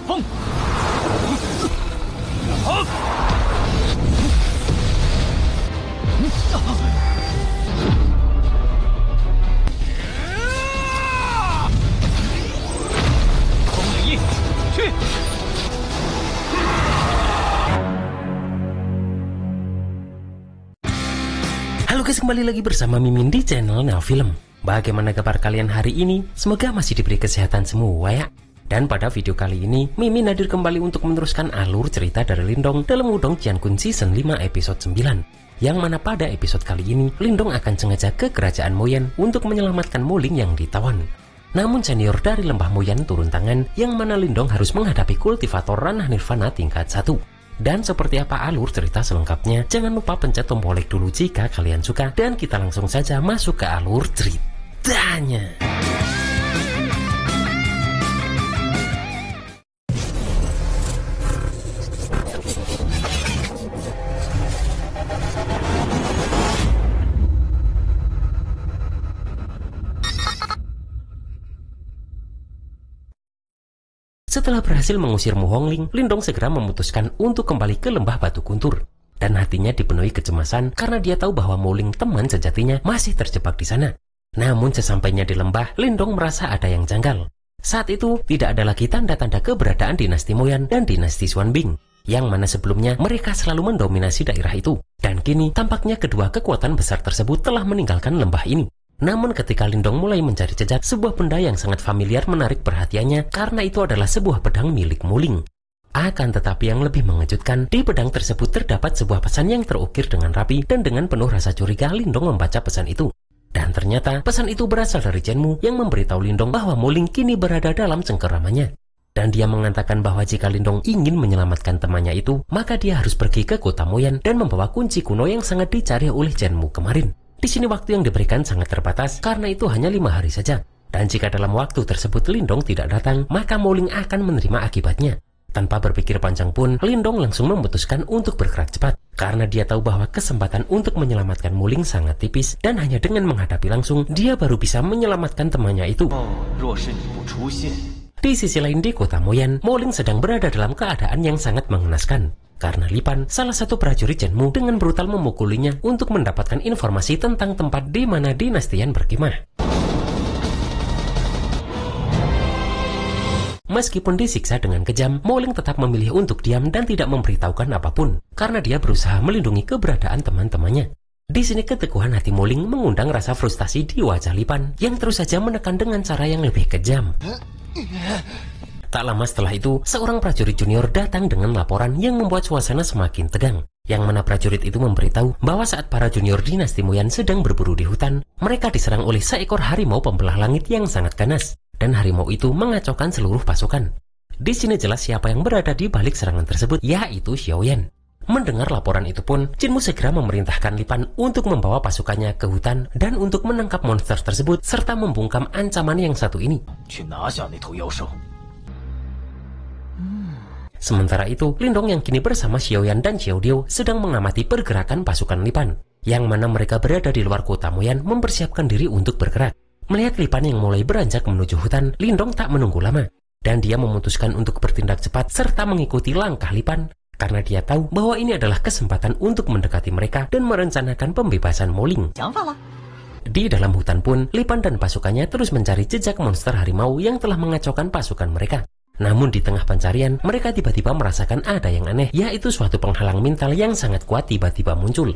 风。风领翼，去！ Halo guys, kembali lagi bersama Mimin di channel Neo Film. Bagaimana kabar kalian hari ini? Semoga masih diberi kesehatan semua ya. Dan pada video kali ini, Mimin hadir kembali untuk meneruskan alur cerita dari Lindong dalam Wudong Qiankun Season 5 episode 9. Yang mana pada episode kali ini, Lindong akan sengaja ke kerajaan Moyan untuk menyelamatkan Mo Ling yang ditawan. Namun senior dari lembah Moyan turun tangan, yang mana Lindong harus menghadapi kultivator ranah nirvana tingkat 1. Dan seperti apa alur cerita selengkapnya, jangan lupa pencet tombol like dulu jika kalian suka. Dan kita langsung saja masuk ke alur ceritanya. Setelah berhasil mengusir Mu Hongling, Lindong segera memutuskan untuk kembali ke lembah Batu Guntur. Dan hatinya dipenuhi kecemasan karena dia tahu bahwa Mo Ling, teman sejatinya, masih terjebak di sana. Namun sesampainya di lembah, Lindong merasa ada yang janggal. Saat itu, tidak ada lagi tanda-tanda keberadaan dinasti Moyan dan dinasti Xuanbing, yang mana sebelumnya mereka selalu mendominasi daerah itu. Dan kini, tampaknya kedua kekuatan besar tersebut telah meninggalkan lembah ini. Namun ketika Lindong mulai mencari jejak, sebuah benda yang sangat familiar menarik perhatiannya karena itu adalah sebuah pedang milik Mo Ling. Akan tetapi yang lebih mengejutkan, di pedang tersebut terdapat sebuah pesan yang terukir dengan rapi dan dengan penuh rasa curiga Lindong membaca pesan itu. Dan ternyata pesan itu berasal dari Zhenmu yang memberitahu Lindong bahwa Mo Ling kini berada dalam cengkeramannya. Dan dia mengatakan bahwa jika Lindong ingin menyelamatkan temannya itu, maka dia harus pergi ke kota Moyan dan membawa kunci kuno yang sangat dicari oleh Zhenmu kemarin. Di sini waktu yang diberikan sangat terbatas karena itu hanya 5 hari saja. Dan jika dalam waktu tersebut Lindong tidak datang, maka Mo Ling akan menerima akibatnya. Tanpa berpikir panjang pun, Lindong langsung memutuskan untuk bergerak cepat. Karena dia tahu bahwa kesempatan untuk menyelamatkan Mo Ling sangat tipis. Dan hanya dengan menghadapi langsung, dia baru bisa menyelamatkan temannya itu. Di sisi lain di kota Moyan, Mo Ling sedang berada dalam keadaan yang sangat mengenaskan. Karena Lipan, salah satu prajurit Zhenmu, dengan brutal memukulinya untuk mendapatkan informasi tentang tempat di mana dinastian berkemah. Meskipun disiksa dengan kejam, Mo Ling tetap memilih untuk diam dan tidak memberitahukan apapun, karena dia berusaha melindungi keberadaan teman-temannya. Di sini keteguhan hati Mo Ling mengundang rasa frustasi di wajah Lipan, yang terus saja menekan dengan cara yang lebih kejam. Tak lama setelah itu, seorang prajurit junior datang dengan laporan yang membuat suasana semakin tegang. Yang mana prajurit itu memberitahu bahwa saat para junior dinasti Moyan sedang berburu di hutan, mereka diserang oleh seekor harimau pembelah langit yang sangat ganas. Dan harimau itu mengacaukan seluruh pasukan. Di sini jelas siapa yang berada di balik serangan tersebut, yaitu Xiaoyan. Mendengar laporan itu pun, Zhenmu segera memerintahkan Lipan untuk membawa pasukannya ke hutan dan untuk menangkap monster tersebut serta membungkam ancaman yang satu ini. Sementara itu, Lindong yang kini bersama Xiaoyan dan Xiaodiao sedang mengamati pergerakan pasukan Lipan, yang mana mereka berada di luar kota Moyan mempersiapkan diri untuk bergerak. Melihat Lipan yang mulai beranjak menuju hutan, Lindong tak menunggu lama, dan dia memutuskan untuk bertindak cepat serta mengikuti langkah Lipan, karena dia tahu bahwa ini adalah kesempatan untuk mendekati mereka dan merencanakan pembebasan Mo Ling. Di dalam hutan pun, Lipan dan pasukannya terus mencari jejak monster harimau yang telah mengacaukan pasukan mereka. Namun di tengah pencarian, mereka tiba-tiba merasakan ada yang aneh, yaitu suatu penghalang mental yang sangat kuat tiba-tiba muncul.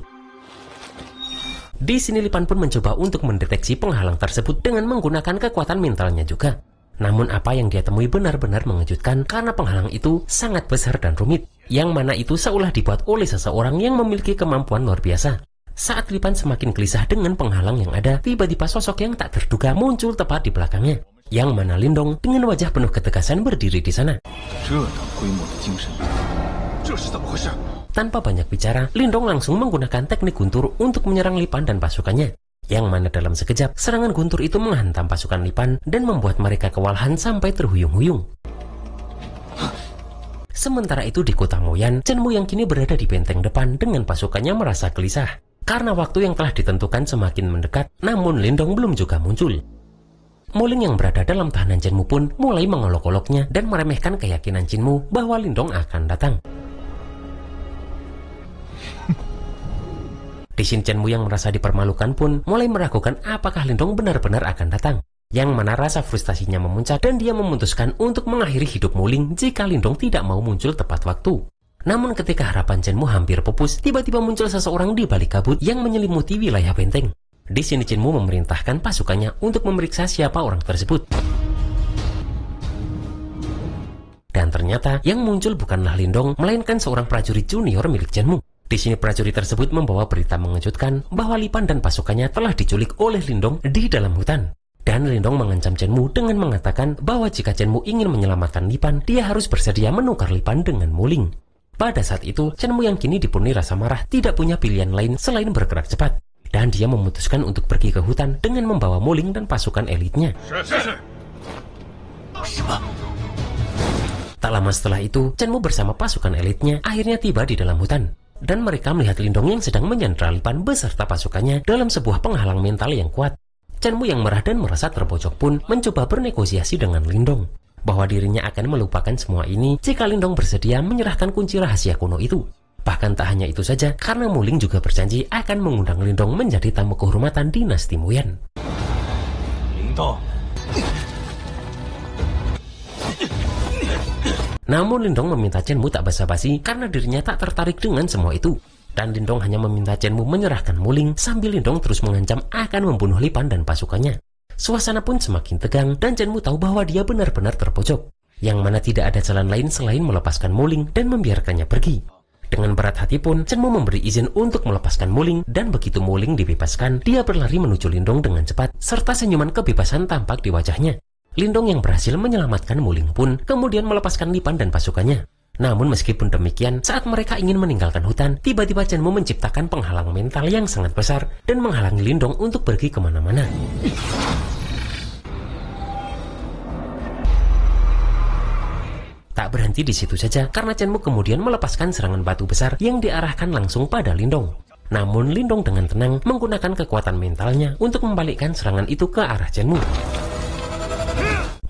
Di sini Lipan pun mencoba untuk mendeteksi penghalang tersebut dengan menggunakan kekuatan mentalnya juga. Namun apa yang dia temui benar-benar mengejutkan karena penghalang itu sangat besar dan rumit, yang mana itu seolah dibuat oleh seseorang yang memiliki kemampuan luar biasa. Saat Lipan semakin gelisah dengan penghalang yang ada, tiba-tiba sosok yang tak terduga muncul tepat di belakangnya. Yang mana Lindong dengan wajah penuh ketegasan berdiri di sana. Tanpa banyak bicara, Lindong langsung menggunakan teknik guntur untuk menyerang Lipan dan pasukannya. Yang mana dalam sekejap, serangan guntur itu menghantam pasukan Lipan dan membuat mereka kewalahan sampai terhuyung-huyung. Sementara itu di kota Moyan, Zhenmu yang kini berada di benteng depan dengan pasukannya merasa gelisah. Karena waktu yang telah ditentukan semakin mendekat, namun Lindong belum juga muncul. Muling yang berada dalam tahanan Chen Mu pun mulai mengolok-oloknya dan meremehkan keyakinan Chen Mu bahwa Lindong akan datang. Di sini Chen Mu yang merasa dipermalukan pun mulai meragukan apakah Lindong benar-benar akan datang. Yang mana rasa frustasinya memuncak dan dia memutuskan untuk mengakhiri hidup Muling jika Lindong tidak mau muncul tepat waktu. Namun ketika harapan Chen Mu hampir pupus, tiba-tiba muncul seseorang di balik kabut yang menyelimuti wilayah benteng. Di sini Chen Mu memerintahkan pasukannya untuk memeriksa siapa orang tersebut. Dan ternyata yang muncul bukanlah Lindong, melainkan seorang prajurit junior milik Chen Mu. Di sini prajurit tersebut membawa berita mengejutkan bahwa Li Pan dan pasukannya telah diculik oleh Lindong di dalam hutan. Dan Lindong mengancam Chen Mu dengan mengatakan bahwa jika Chen Mu ingin menyelamatkan Li Pan, dia harus bersedia menukar Li Pan dengan Muling. Pada saat itu, Chen Mu yang kini dipenuhi rasa marah tidak punya pilihan lain selain bergerak cepat. Dan dia memutuskan untuk pergi ke hutan dengan membawa Muling dan pasukan elitnya. Tak lama setelah itu, Chen Mu bersama pasukan elitnya akhirnya tiba di dalam hutan. Dan mereka melihat Lindong yang sedang menyandra Li Pan beserta pasukannya dalam sebuah penghalang mental yang kuat. Chen Mu yang marah dan merasa terpojok pun mencoba bernegosiasi dengan Lindong bahwa dirinya akan melupakan semua ini jika Lindong bersedia menyerahkan kunci rahasia kuno itu. Bahkan tak hanya itu saja, karena Muling juga berjanji akan mengundang Lindong menjadi tamu kehormatan dinasti Muyan. Lindong. Namun Lindong meminta Chen Mu tak basa-basi karena dirinya tak tertarik dengan semua itu. Dan Lindong hanya meminta Chen Mu menyerahkan Muling sambil Lindong terus mengancam akan membunuh Li Pan dan pasukannya. Suasana pun semakin tegang dan Chen Mu tahu bahwa dia benar-benar terpojok, yang mana tidak ada jalan lain selain melepaskan Muling dan membiarkannya pergi. Dengan berat hati pun Chen Mu memberi izin untuk melepaskan Muling, dan begitu Muling dibebaskan, dia berlari menuju Lindong dengan cepat serta senyuman kebebasan tampak di wajahnya. Lindong yang berhasil menyelamatkan Muling pun kemudian melepaskan Li Pan dan pasukannya. Namun meskipun demikian, saat mereka ingin meninggalkan hutan, tiba-tiba Chen Mu menciptakan penghalang mental yang sangat besar dan menghalangi Lindong untuk pergi kemana-mana. Tak berhenti di situ saja, karena Chen Mu kemudian melepaskan serangan batu besar yang diarahkan langsung pada Lindong. Namun Lindong dengan tenang menggunakan kekuatan mentalnya untuk membalikkan serangan itu ke arah Chen Mu.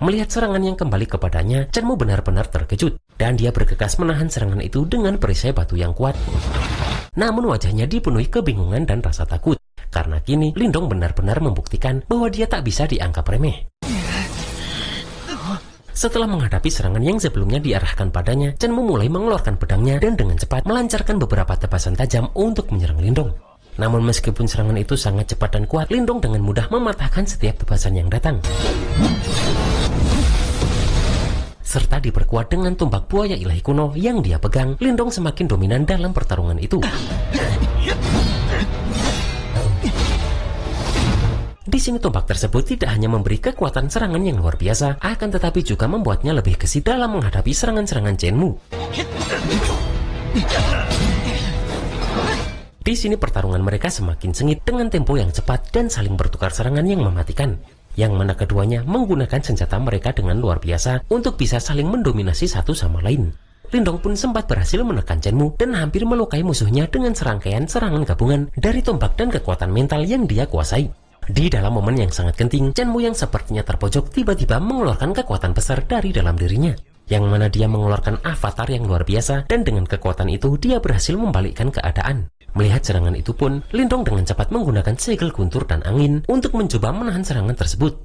Melihat serangan yang kembali kepadanya, Chen Mu benar-benar terkejut, dan dia bergegas menahan serangan itu dengan perisai batu yang kuat. Namun wajahnya dipenuhi kebingungan dan rasa takut, karena kini Lindong benar-benar membuktikan bahwa dia tak bisa dianggap remeh. Setelah menghadapi serangan yang sebelumnya diarahkan padanya, Chen Mu mulai mengeluarkan pedangnya dan dengan cepat melancarkan beberapa tebasan tajam untuk menyerang Lindong. Namun meskipun serangan itu sangat cepat dan kuat, Lindong dengan mudah mematahkan setiap tebasan yang datang. Serta diperkuat dengan tombak buaya ilahi kuno yang dia pegang, Lindong semakin dominan dalam pertarungan itu. Di sini tombak tersebut tidak hanya memberi kekuatan serangan yang luar biasa, akan tetapi juga membuatnya lebih gesit dalam menghadapi serangan-serangan Chen Mu. Di sini pertarungan mereka semakin sengit dengan tempo yang cepat dan saling bertukar serangan yang mematikan, yang mana keduanya menggunakan senjata mereka dengan luar biasa untuk bisa saling mendominasi satu sama lain. Lindong pun sempat berhasil menekan Chen Mu dan hampir melukai musuhnya dengan serangkaian serangan gabungan dari tombak dan kekuatan mental yang dia kuasai. Di dalam momen yang sangat genting, Chen Mu yang sepertinya terpojok tiba-tiba mengeluarkan kekuatan besar dari dalam dirinya, yang mana dia mengeluarkan avatar yang luar biasa, dan dengan kekuatan itu dia berhasil membalikkan keadaan. Melihat serangan itu pun, Lindong dengan cepat menggunakan segel guntur dan angin untuk mencoba menahan serangan tersebut.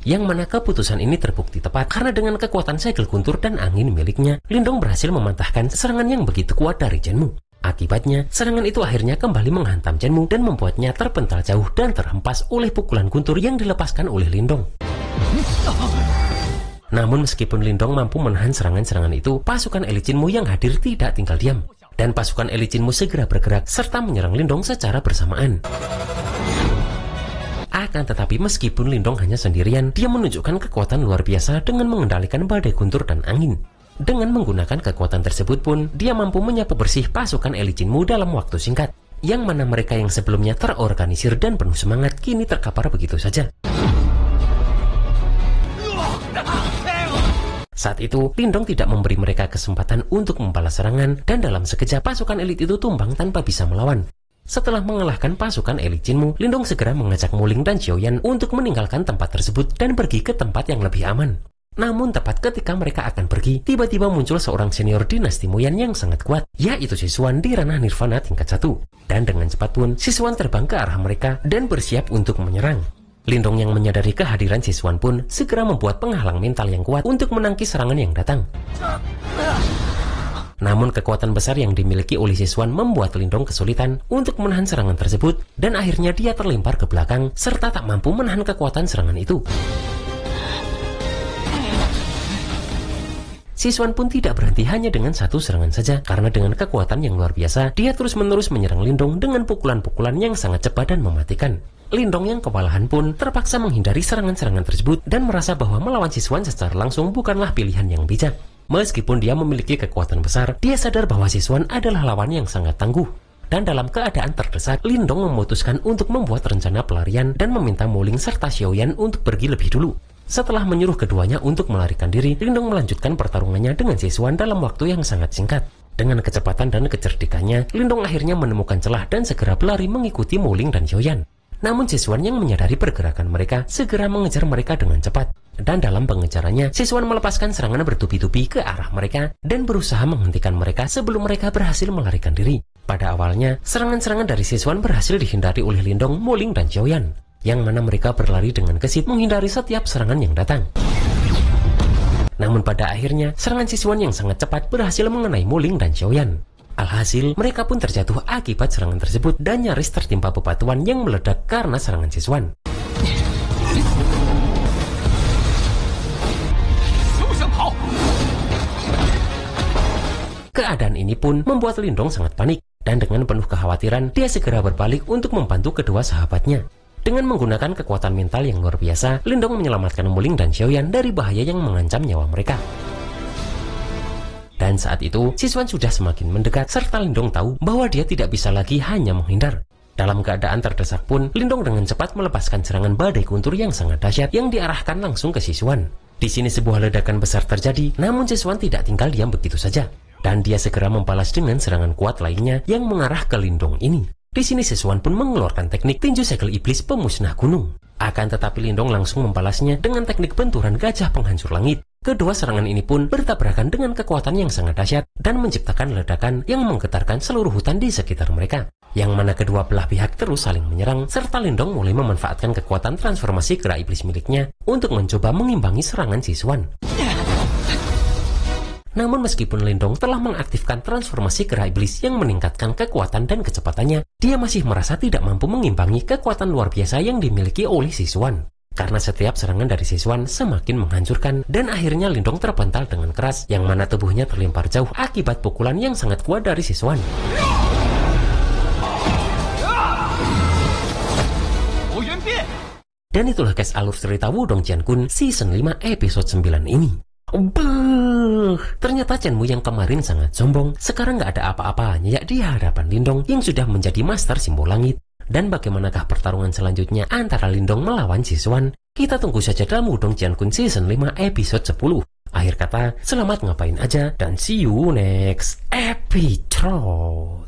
Yang mana keputusan ini terbukti tepat karena dengan kekuatan segel guntur dan angin miliknya, Lindong berhasil mematahkan serangan yang begitu kuat dari Chen Mu. Akibatnya, serangan itu akhirnya kembali menghantam Chen Mu dan membuatnya terpental jauh dan terhempas oleh pukulan guntur yang dilepaskan oleh Lindong. Namun meskipun Lindong mampu menahan serangan-serangan itu, pasukan elit Chen Mu yang hadir tidak tinggal diam. Dan pasukan elit Chen Mu segera bergerak serta menyerang Lindong secara bersamaan. Akan tetapi meskipun Lindong hanya sendirian, dia menunjukkan kekuatan luar biasa dengan mengendalikan badai guntur dan angin. Dengan menggunakan kekuatan tersebut pun, dia mampu menyapu bersih pasukan elit Chen Mu dalam waktu singkat, yang mana mereka yang sebelumnya terorganisir dan penuh semangat kini terkapar begitu saja. Saat itu, Lindong tidak memberi mereka kesempatan untuk membalas serangan, dan dalam sekejap pasukan elit itu tumbang tanpa bisa melawan. Setelah mengalahkan pasukan elit Jinmu, Lindong segera mengajak Muling dan Xiaoyan untuk meninggalkan tempat tersebut dan pergi ke tempat yang lebih aman. Namun tepat ketika mereka akan pergi, tiba-tiba muncul seorang senior dinasti Muyan yang sangat kuat, yaitu Siswan di ranah Nirvana tingkat 1. Dan dengan cepat pun, Siswan terbang ke arah mereka dan bersiap untuk menyerang. Lindong yang menyadari kehadiran Siswan pun segera membuat penghalang mental yang kuat untuk menangkis serangan yang datang. Namun kekuatan besar yang dimiliki oleh Siswan membuat Lindong kesulitan untuk menahan serangan tersebut dan akhirnya dia terlempar ke belakang serta tak mampu menahan kekuatan serangan itu. Siswan pun tidak berhenti hanya dengan satu serangan saja, karena dengan kekuatan yang luar biasa, dia terus-menerus menyerang Lindong dengan pukulan-pukulan yang sangat cepat dan mematikan. Lindong yang kewalahan pun terpaksa menghindari serangan-serangan tersebut dan merasa bahwa melawan Siswan secara langsung bukanlah pilihan yang bijak. Meskipun dia memiliki kekuatan besar, dia sadar bahwa Siswan adalah lawan yang sangat tangguh. Dan dalam keadaan terdesak, Lindong memutuskan untuk membuat rencana pelarian dan meminta Muling serta Xiaoyan untuk pergi lebih dulu. Setelah menyuruh keduanya untuk melarikan diri, Lindong melanjutkan pertarungannya dengan Siswan dalam waktu yang sangat singkat. Dengan kecepatan dan kecerdikannya, Lindong akhirnya menemukan celah dan segera berlari mengikuti Muling dan Xiaoyan. Namun Siswan yang menyadari pergerakan mereka segera mengejar mereka dengan cepat. Dan dalam pengejarannya, Siswan melepaskan serangan bertubi-tubi ke arah mereka dan berusaha menghentikan mereka sebelum mereka berhasil melarikan diri. Pada awalnya, serangan-serangan dari Siswan berhasil dihindari oleh Lindong, Muling, dan Xiaoyan, yang mana mereka berlari dengan gesit menghindari setiap serangan yang datang. Namun pada akhirnya, serangan Siswan yang sangat cepat berhasil mengenai Muling dan Xiaoyan. Alhasil, mereka pun terjatuh akibat serangan tersebut dan nyaris tertimpa bebatuan yang meledak karena serangan Siswan. Keadaan ini pun membuat Lindong sangat panik, dan dengan penuh kekhawatiran, dia segera berbalik untuk membantu kedua sahabatnya. Dengan menggunakan kekuatan mental yang luar biasa, Lindong menyelamatkan Muling dan Xiaoyan dari bahaya yang mengancam nyawa mereka. Dan saat itu, Siswan sudah semakin mendekat, serta Lindong tahu bahwa dia tidak bisa lagi hanya menghindar. Dalam keadaan terdesak pun, Lindong dengan cepat melepaskan serangan badai guntur yang sangat dahsyat yang diarahkan langsung ke Siswan. Di sini sebuah ledakan besar terjadi, namun Siswan tidak tinggal diam begitu saja. Dan dia segera membalas dengan serangan kuat lainnya yang mengarah ke Lindong ini. Di sini Siswan pun mengeluarkan teknik tinju segel iblis pemusnah gunung. Akan tetapi Lindong langsung membalasnya dengan teknik benturan gajah penghancur langit. Kedua serangan ini pun bertabrakan dengan kekuatan yang sangat dahsyat dan menciptakan ledakan yang menggetarkan seluruh hutan di sekitar mereka. Yang mana kedua belah pihak terus saling menyerang, serta Lindong mulai memanfaatkan kekuatan transformasi kera iblis miliknya untuk mencoba mengimbangi serangan Siswan. Namun meskipun Lindong telah mengaktifkan transformasi kera iblis yang meningkatkan kekuatan dan kecepatannya, dia masih merasa tidak mampu mengimbangi kekuatan luar biasa yang dimiliki oleh Siswan. Karena setiap serangan dari Siswan semakin menghancurkan dan akhirnya Lindong terpental dengan keras yang mana tubuhnya terlempar jauh akibat pukulan yang sangat kuat dari Siswan. Dan itulah guys alur cerita Wudong Qiankun Season 5 episode 9 ini. Ternyata Qianmu yang kemarin sangat sombong sekarang nggak ada apa-apanya ya di hadapan Lindong yang sudah menjadi master simbol langit. Dan bagaimanakah pertarungan selanjutnya antara Lindong melawan Siswan? Kita tunggu saja dalam Wudong Qiankun Season 5 episode 10. Akhir kata, selamat ngapain aja dan see you next episode.